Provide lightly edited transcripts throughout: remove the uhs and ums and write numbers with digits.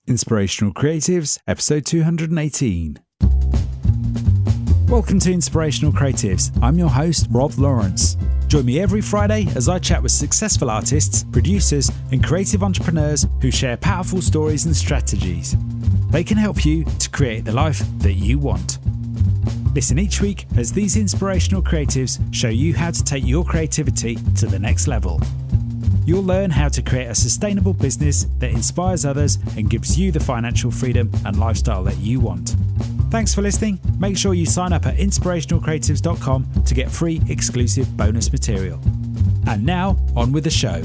Inspirational Creatives, episode 218. Welcome to Inspirational Creatives. I'm your host, Rob Lawrence. Join me every Friday as I chat with successful artists, producers, and creative entrepreneurs who share powerful stories and strategies. They can help you to create the life that you want. Listen each week as these inspirational creatives show you how to take your creativity to the next level. You'll learn how to create a sustainable business that inspires others and gives you the financial freedom and lifestyle that you want. Thanks for listening. Make sure you sign up at inspirationalcreatives.com to get free exclusive bonus material. And now, on with the show.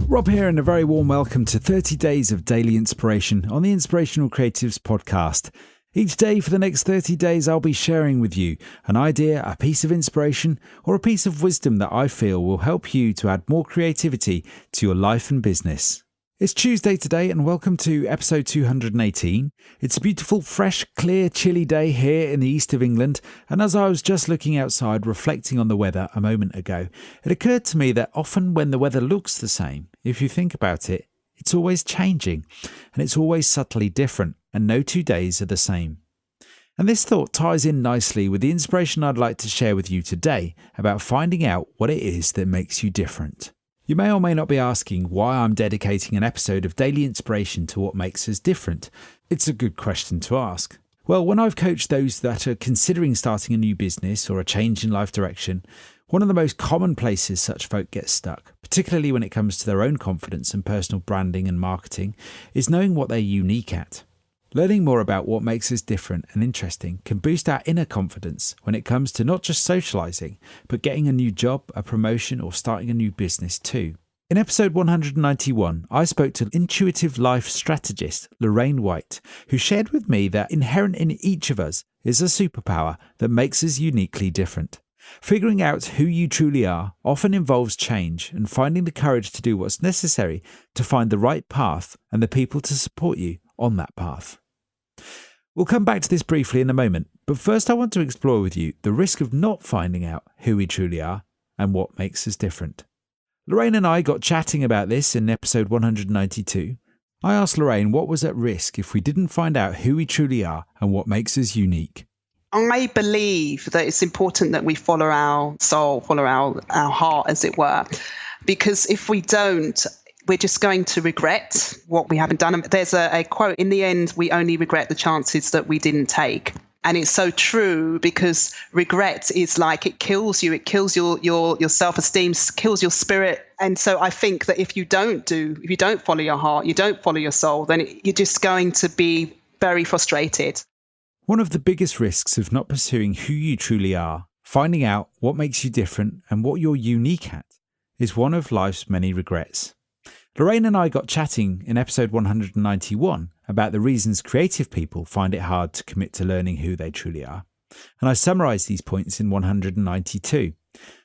Rob here, and a very warm welcome to 30 Days of Daily Inspiration on the Inspirational Creatives podcast. Each day for the next 30 days, I'll be sharing with you an idea, a piece of inspiration, or a piece of wisdom that I feel will help you to add more creativity to your life and business. It's Tuesday today, and welcome to episode 218. It's a beautiful, fresh, clear, chilly day here in the east of England, and as I was just looking outside reflecting on the weather a moment ago, it occurred to me that often when the weather looks the same, if you think about it, it's always changing, and it's always subtly different, and no 2 days are the same. And this thought ties in nicely with the inspiration I'd like to share with you today about finding out what it is that makes you different. You may or may not be asking why I'm dedicating an episode of Daily Inspiration to what makes us different. It's a good question to ask. Well, when I've coached those that are considering starting a new business or a change in life direction, one of the most common places such folk get stuck, particularly when it comes to their own confidence and personal branding and marketing, is knowing what they're unique at. Learning more about what makes us different and interesting can boost our inner confidence when it comes to not just socializing, but getting a new job, a promotion, or starting a new business too. In episode 191, I spoke to intuitive life strategist Lorraine Whyte, who shared with me that inherent in each of us is a superpower that makes us uniquely different. Figuring out who you truly are often involves change and finding the courage to do what's necessary to find the right path and the people to support you on that path. We'll come back to this briefly in a moment, but first I want to explore with you the risk of not finding out who we truly are and what makes us different. Lorraine and I got chatting about this in episode 192. I asked Lorraine what was at risk if we didn't find out who we truly are and what makes us unique. I believe that it's important that we follow our soul, follow our heart, as it were, because if we don't, we're just going to regret what we haven't done. There's a quote, in the end, we only regret the chances that we didn't take. And it's so true, because regret is like, it kills you. It kills your self-esteem, kills your spirit. And so I think that if you don't follow your heart, you don't follow your soul, then you're just going to be very frustrated. One of the biggest risks of not pursuing who you truly are, finding out what makes you different and what you're unique at, is one of life's many regrets. Lorraine and I got chatting in episode 191 about the reasons creative people find it hard to commit to learning who they truly are, and I summarised these points in 192.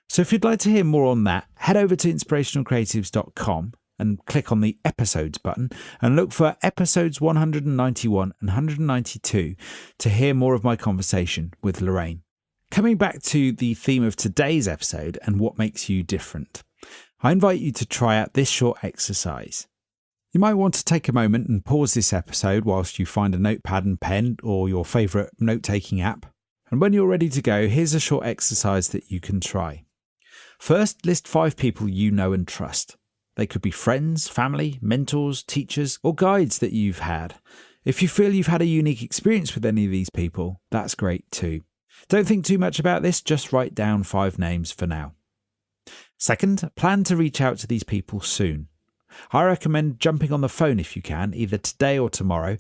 So if you'd like to hear more on that, head over to inspirationalcreatives.com and click on the episodes button and look for episodes 191 and 192 to hear more of my conversation with Lorraine. Coming back to the theme of today's episode and what makes you different, I invite you to try out this short exercise. You might want to take a moment and pause this episode whilst you find a notepad and pen or your favourite note-taking app. And when you're ready to go, here's a short exercise that you can try. First, list 5 people you know and trust. They could be friends, family, mentors, teachers, or guides that you've had. If you feel you've had a unique experience with any of these people, that's great too. Don't think too much about this, just write down 5 names for now. Second, plan to reach out to these people soon. I recommend jumping on the phone if you can, either today or tomorrow.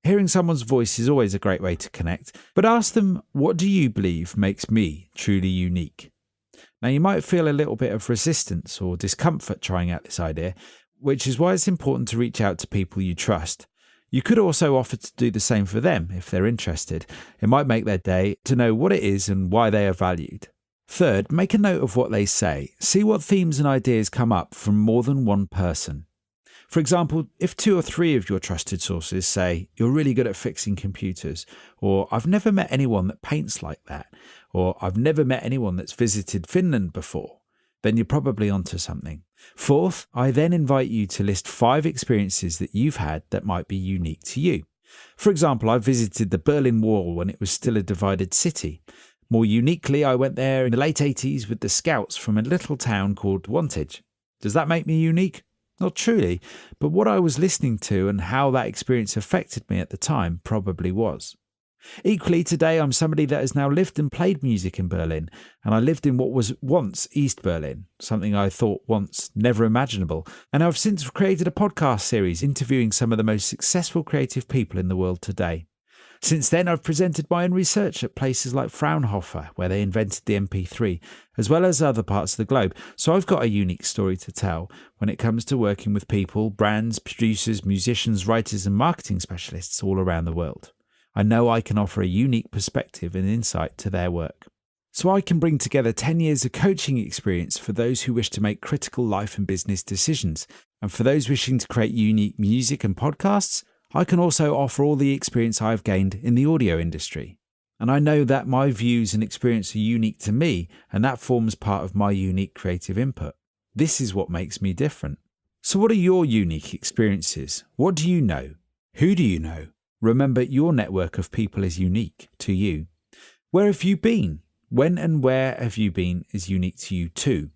Hearing someone's voice is always a great way to connect, but ask them, what do you believe makes me truly unique? Now, you might feel a little bit of resistance or discomfort trying out this idea, which is why it's important to reach out to people you trust. You could also offer to do the same for them if they're interested. It might make their day to know what it is and why they are valued. Third, make a note of what they say. See what themes and ideas come up from more than one person. For example, if 2 or 3 of your trusted sources say, you're really good at fixing computers, or I've never met anyone that paints like that, or I've never met anyone that's visited Finland before, then you're probably onto something. Fourth, I then invite you to list 5 experiences that you've had that might be unique to you. For example, I visited the Berlin Wall when it was still a divided city. More uniquely, I went there in the late 80s with the Scouts from a little town called Wantage. Does that make me unique? Not truly, but what I was listening to and how that experience affected me at the time probably was. Equally, today I'm somebody that has now lived and played music in Berlin, and I lived in what was once East Berlin, something I thought once never imaginable, and I've since created a podcast series interviewing some of the most successful creative people in the world today. Since then, I've presented my own research at places like Fraunhofer, where they invented the MP3, as well as other parts of the globe. So I've got a unique story to tell when it comes to working with people, brands, producers, musicians, writers, and marketing specialists all around the world. I know I can offer a unique perspective and insight to their work. So I can bring together 10 years of coaching experience for those who wish to make critical life and business decisions. And for those wishing to create unique music and podcasts, I can also offer all the experience I've gained in the audio industry. And I know that my views and experience are unique to me, and that forms part of my unique creative input. This is what makes me different. So what are your unique experiences? What do you know? Who do you know? Remember, your network of people is unique to you. Where have you been? When and where have you been is unique to you too.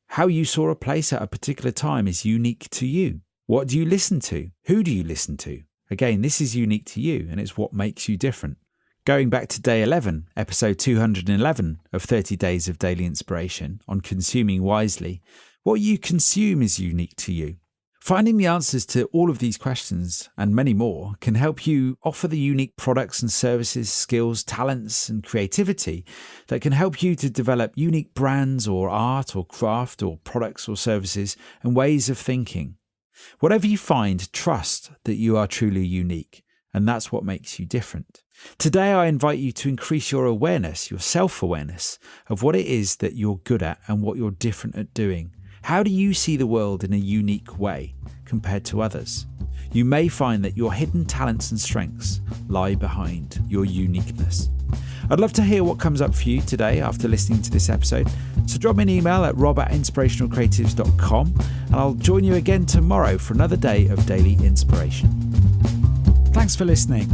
How you saw a place at a particular time is unique to you. What do you listen to? Who do you listen to? Again, this is unique to you, and it's what makes you different. Going back to day 11, episode 211 of 30 Days of Daily Inspiration on consuming wisely, what you consume is unique to you. Finding the answers to all of these questions and many more can help you offer the unique products and services, skills, talents, and creativity that can help you to develop unique brands or art or craft or products or services and ways of thinking. Whatever you find, trust that you are truly unique, and that's what makes you different. Today, I invite you to increase your awareness, your self-awareness of what it is that you're good at and what you're different at doing. How do you see the world in a unique way compared to others? You may find that your hidden talents and strengths lie behind your uniqueness. I'd love to hear what comes up for you today after listening to this episode. So drop me an email at rob@inspirationalcreatives.com, and I'll join you again tomorrow for another day of daily inspiration. Thanks for listening.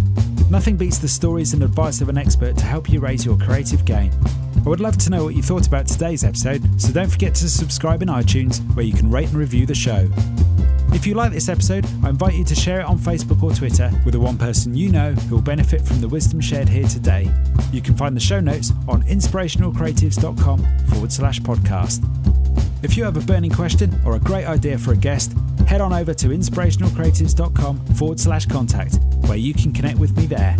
Nothing beats the stories and advice of an expert to help you raise your creative game. I would love to know what you thought about today's episode, so don't forget to subscribe in iTunes, where you can rate and review the show. If you like this episode, I invite you to share it on Facebook or Twitter with the one person you know who will benefit from the wisdom shared here today. You can find the show notes on inspirationalcreatives.com/podcast. If you have a burning question or a great idea for a guest, head on over to inspirationalcreatives.com/contact, where you can connect with me there.